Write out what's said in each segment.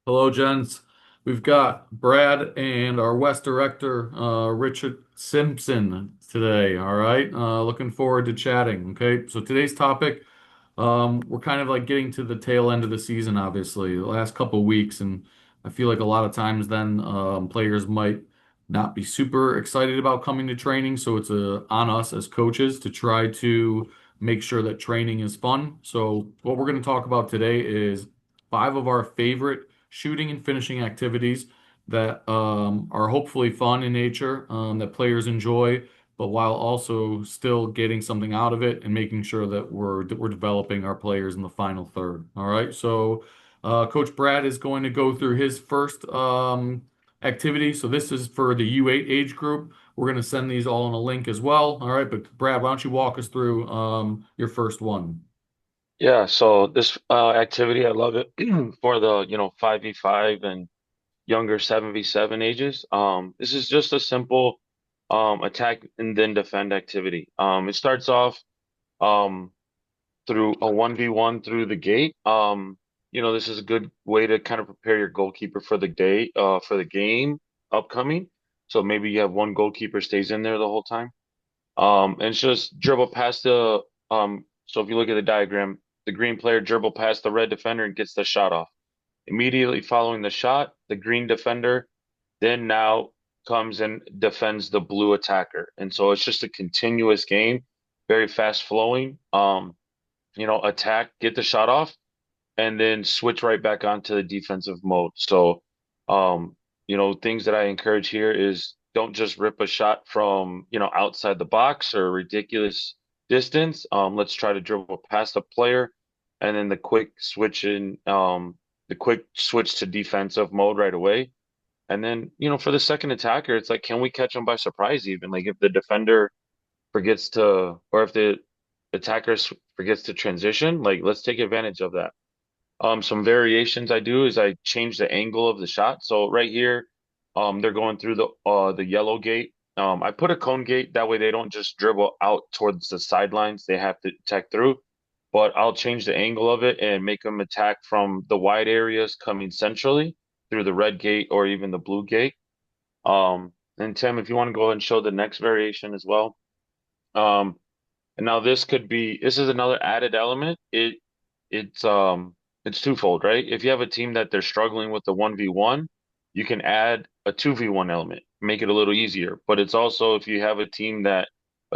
Hello, gents. We've got Brad and our West director, Richard Simpson today. All right. Looking forward to chatting. Okay. So today's topic, we're kind of like getting to the tail end of the season, obviously, the last couple of weeks, and I feel like a lot of times then players might not be super excited about coming to training. So it's on us as coaches to try to make sure that training is fun. So what we're going to talk about today is five of our favorite shooting and finishing activities that are hopefully fun in nature, that players enjoy, but while also still getting something out of it and making sure that we're developing our players in the final third. All right, so Coach Brad is going to go through his first activity. So this is for the U8 age group. We're going to send these all in a link as well. All right, but Brad, why don't you walk us through your first one? Yeah, so this activity, I love it for the, 5v5 and younger 7v7 ages. This is just a simple attack and then defend activity. It starts off um, through a 1v1 through the gate. This is a good way to kind of prepare your goalkeeper for the day, for the game upcoming. So maybe you have one goalkeeper stays in there the whole time. And it's just dribble past so if you look at the diagram, the green player dribble past the red defender and gets the shot off. Immediately following the shot, the green defender then now comes and defends the blue attacker. And so it's just a continuous game, very fast flowing. Attack, get the shot off, and then switch right back onto the defensive mode. So, things that I encourage here is don't just rip a shot from, outside the box or ridiculous distance. Let's try to dribble past a player and then the quick switch to defensive mode right away. And then, for the second attacker, it's like, can we catch them by surprise even? Like if the defender forgets to, or if the forgets to transition, like let's take advantage of that. Some variations I do is I change the angle of the shot. So right here, they're going through the yellow gate. I put a cone gate that way they don't just dribble out towards the sidelines. They have to attack through. But I'll change the angle of it and make them attack from the wide areas coming centrally through the red gate or even the blue gate. And Tim, if you want to go ahead and show the next variation as well. Um, and now this is another added element. It's twofold, right? If you have a team that they're struggling with the 1v1, you can add a 2v1 element, make it a little easier. But it's also if you have a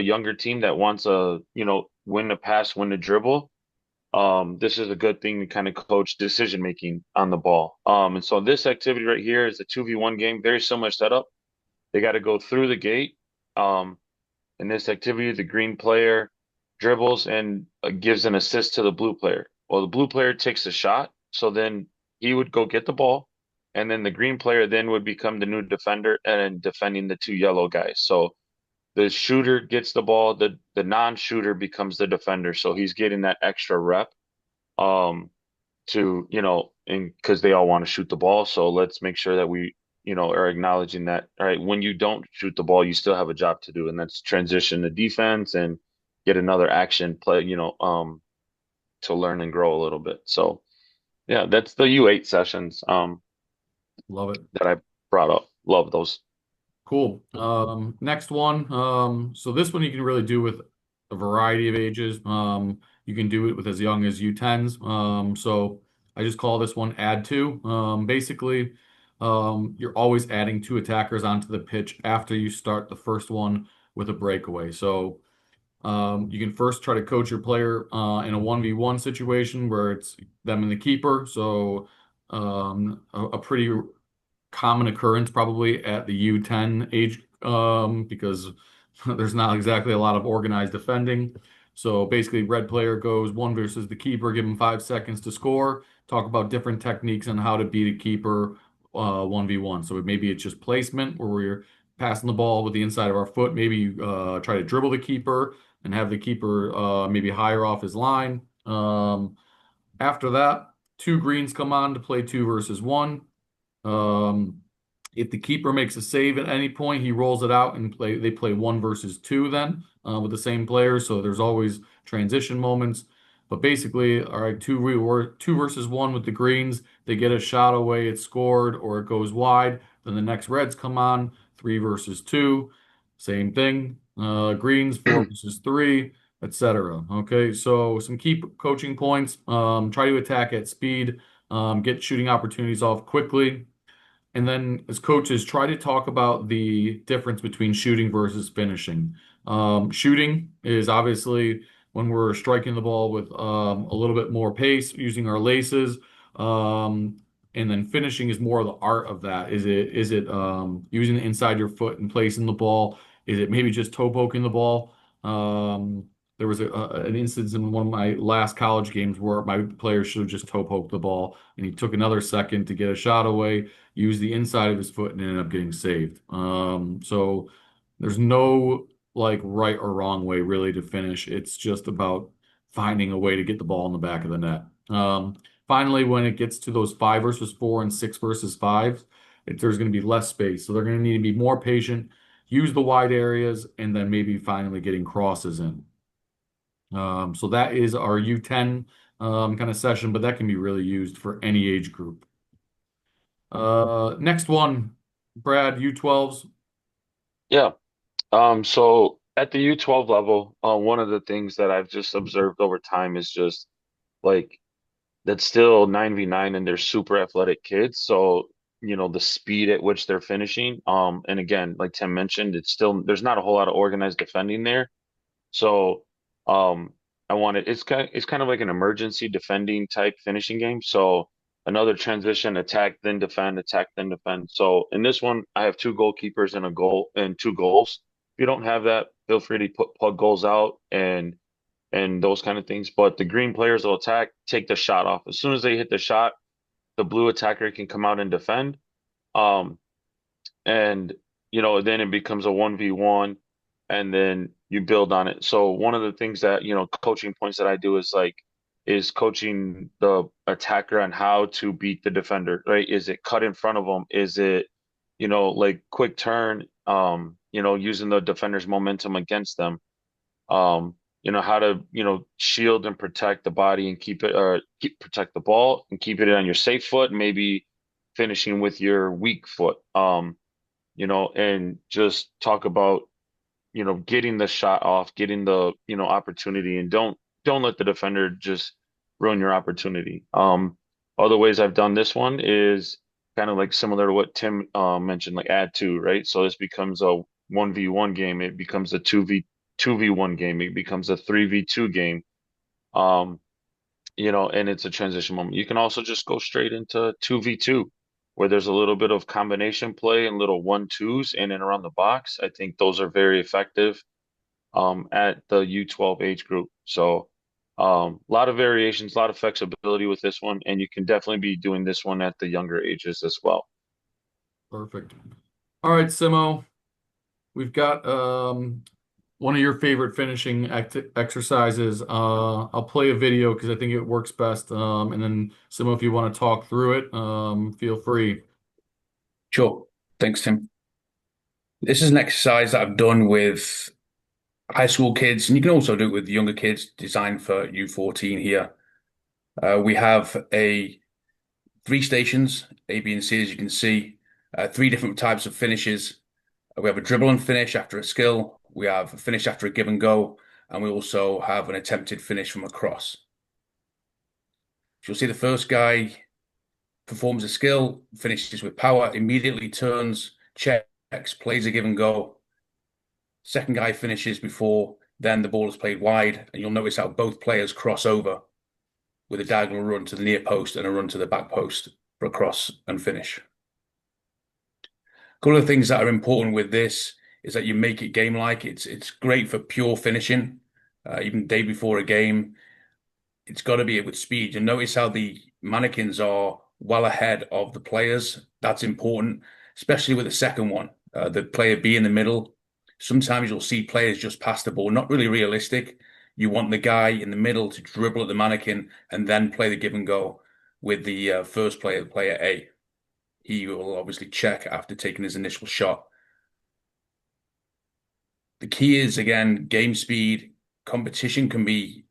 younger team that wants win the pass, win the dribble, this is a good thing to kind of coach decision making on the ball. And so this activity right here is a 2v1 game, very similar setup. They got to go through the gate. Um, in this activity, the green player dribbles and gives an assist to the blue player. Well, the blue player takes a shot, so then he would go get the ball, and then the green player then would become the new defender and defending the two yellow guys. So the shooter gets the ball, the non-shooter becomes the defender, so he's getting that extra rep um to, and because they all want to shoot the ball, so let's make sure that we are acknowledging that, all right, when you don't shoot the ball, you still have a job to do, and that's transition to defense and get another action play, to learn and grow a little bit. So yeah, that's the U8 sessions Love it. that I brought up. Love those. Cool. Next one. So this one you can really do with a variety of ages. You can do it with as young as U10s. So I just call this one add two. Basically, you're always adding two attackers onto the pitch after you start the first one with a breakaway. So you can first try to coach your player in a 1v1 situation where it's them and the keeper. So a pretty common occurrence probably at the U10 age because there's not exactly a lot of organized defending. So basically, red player goes one versus the keeper, give him 5 seconds to score. Talk about different techniques on how to beat a keeper 1v1. So maybe it's just placement where we're passing the ball with the inside of our foot. Maybe you try to dribble the keeper and have the keeper maybe higher off his line. After that, two greens come on to play two versus one. Um, if the keeper makes a save at any point, he rolls it out and they play one versus two then with the same players. So there's always transition moments. But basically, all right, two versus one with the greens. They get a shot away, it's scored, or it goes wide. Then the next reds come on, three versus two. Same thing. Greens, four versus three, etc. Okay, so some key coaching points. Try to attack at speed. Get shooting opportunities off quickly. And then as coaches, try to talk about the difference between shooting versus finishing. Shooting is obviously when we're striking the ball with a little bit more pace, using our laces. Um, and then finishing is more of the art of that. Is it using the inside your foot and placing the ball? Is it maybe just toe poking the ball? Um, there was an instance in one of my last college games where my player should have just toe poked the ball, and he took another second to get a shot away, used the inside of his foot, and ended up getting saved. So there's no like right or wrong way really to finish. It's just about finding a way to get the ball in the back of the net. Finally, when it gets to those five versus four and six versus five, there's going to be less space. So they're going to need to be more patient, use the wide areas, and then maybe finally getting crosses in. So that is our U10 kind of session, but that can be really used for any age group. Next one, Brad, U12s. Yeah. So at the U12 level, one of the things that I've just observed over time is just like that's still 9v9 and they're super athletic kids. So, the speed at which they're finishing. And again, like Tim mentioned, it's still there's not a whole lot of organized defending there. So, um, it's kind of like an emergency defending type finishing game. So another transition, attack, then defend. So in this one, I have two goalkeepers and a goal and two goals. If you don't have that, feel free to plug goals out and those kind of things. But the green players will attack, take the shot off. As soon as they hit the shot, the blue attacker can come out and defend. Um, and then it becomes a 1v1 and then you build on it. So one of the things that coaching points that I do is coaching the attacker on how to beat the defender, right? Is it cut in front of them? Is it like quick turn, using the defender's momentum against them? How to shield and protect the body and protect the ball and keep it on your safe foot, maybe finishing with your weak foot. And just talk about, getting the shot off, getting the, opportunity, and don't let the defender just ruin your opportunity. Other ways I've done this one is kind of like similar to what Tim mentioned, like add two, right? So this becomes a 1v1 game, it becomes a 2v1 game, it becomes a 3v2 game. Um, and it's a transition moment. You can also just go straight into 2v2, where there's a little bit of combination play and little 1-2s in and around the box. I think those are very effective at the U12 age group. So a lot of variations, a lot of flexibility with this one, and you can definitely be doing this one at the younger ages as well. Perfect. All right, Simo, we've got one of your favorite finishing exercises. I'll play a video because I think it works best. And then Simo, if you want to talk through it, feel free. Sure. Thanks, Tim. This is an exercise that I've done with high school kids, and you can also do it with younger kids, designed for U14 here. We have three stations, A, B, and C, as you can see, three different types of finishes. We have a dribble and finish after a skill. We have a finish after a give and go, and we also have an attempted finish from a cross. So you'll see the first guy performs a skill, finishes with power, immediately turns, checks, plays a give and go. Second guy finishes before then the ball is played wide, and you'll notice how both players cross over with a diagonal run to the near post and a run to the back post for a cross and finish. A couple of things that are important with this is that you make it game-like. It's great for pure finishing, even day before a game. It's got to be with speed. You notice how the mannequins are well ahead of the players. That's important, especially with the second one, the player B in the middle. Sometimes you'll see players just pass the ball, not really realistic. You want the guy in the middle to dribble at the mannequin and then play the give and go with the first player, player A. He will obviously check after taking his initial shot. The key is, again, game speed. Competition can be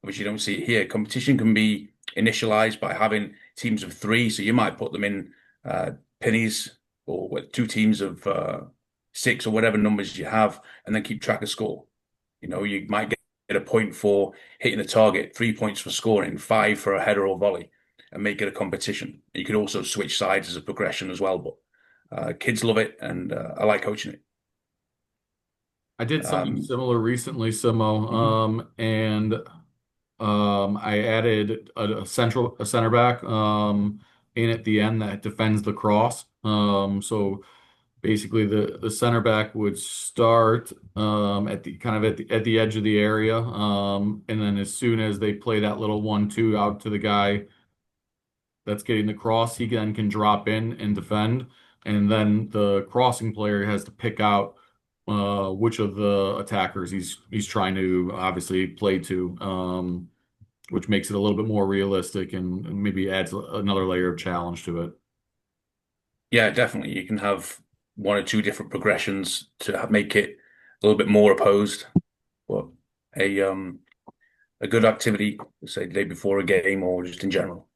which you don't see it here. Competition can be initialized by having teams of three. So you might put them in uh, pennies or two teams of six or whatever numbers you have, and then keep track of score. You might get a point for hitting the target, 3 points for scoring, five for a header or volley, and make it a competition. You could also switch sides as a progression as well, but kids love it, and I like coaching it. I did something Um, similar recently, Simo, mhm. and I added a center back in at the end that defends the cross. So basically the center back would start at the kind of at the edge of the area, and then as soon as they play that little 1-2 out to the guy that's getting the cross, he then can drop in and defend, and then the crossing player has to pick out which of the attackers he's trying to obviously play to, which makes it a little bit more realistic and maybe adds another layer of challenge to it. Yeah, definitely. You can have one or two different progressions to make it a little bit more opposed, but a um a good activity, say the day before a game or just in general.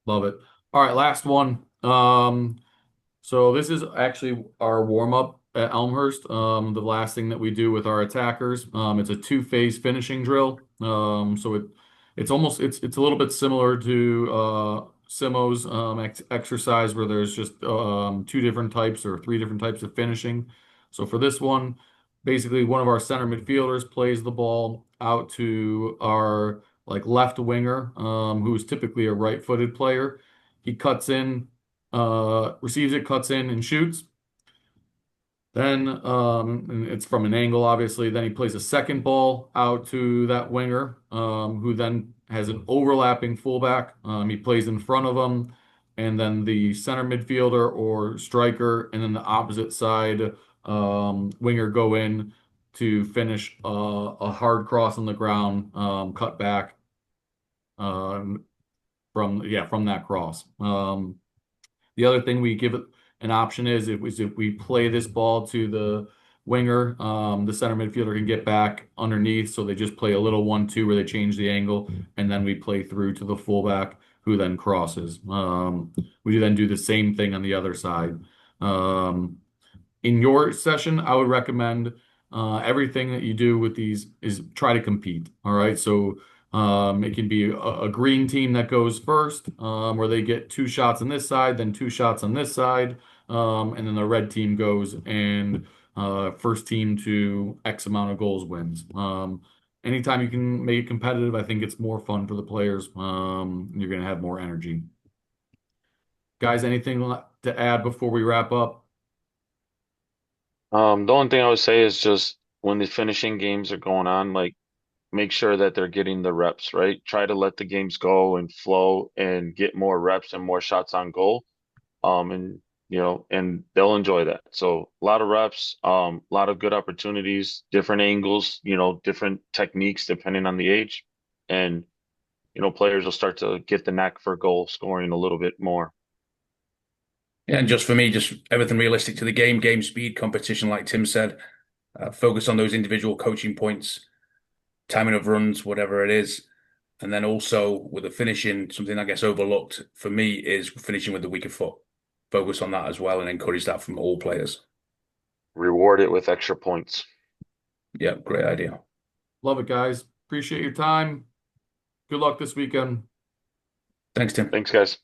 Love it. All right, last one. So this is actually our warm up at Elmhurst. The last thing that we do with our attackers. It's a two-phase finishing drill. So it's a little bit similar to Simo's exercise where there's just two different types or three different types of finishing. So for this one, basically one of our center midfielders plays the ball out to our like left winger, who's typically a right-footed player. He cuts in, receives it, cuts in, and shoots. Then, and it's from an angle, obviously. Then he plays a second ball out to that winger, who then has an overlapping fullback. He plays in front of him, and then the center midfielder or striker, and then the opposite side winger go in to finish a hard cross on the ground, cut back um, from that cross. The other thing we give it an option is if we play this ball to the winger, the center midfielder can get back underneath. So they just play a little 1-2 where they change the angle, and then we play through to the fullback who then crosses. We then do the same thing on the other side. Um, in your session, I would recommend everything that you do with these is try to compete. All right. So it can be a green team that goes first, where they get two shots on this side, then two shots on this side. And then the red team goes and first team to X amount of goals wins. Anytime you can make it competitive, I think it's more fun for the players. You're going to have more energy. Guys, anything to add before we wrap up? The only thing I would say is just when the finishing games are going on, like make sure that they're getting the reps, right? Try to let the games go and flow and get more reps and more shots on goal. And and they'll enjoy that. So a lot of reps, a lot of good opportunities, different angles, different techniques depending on the age. And, players will start to get the knack for goal scoring a little bit more. Yeah, and just for me, just everything realistic to the game speed, competition, like Tim said. Focus on those individual coaching points, timing of runs, whatever it is. And then also with the finishing, something that gets overlooked for me is finishing with the weaker foot. Focus on that as well and encourage that from all players. Reward it with extra points. Yeah, great idea. Love it, guys. Appreciate your time. Good luck this weekend. Thanks, Tim. Thanks, guys.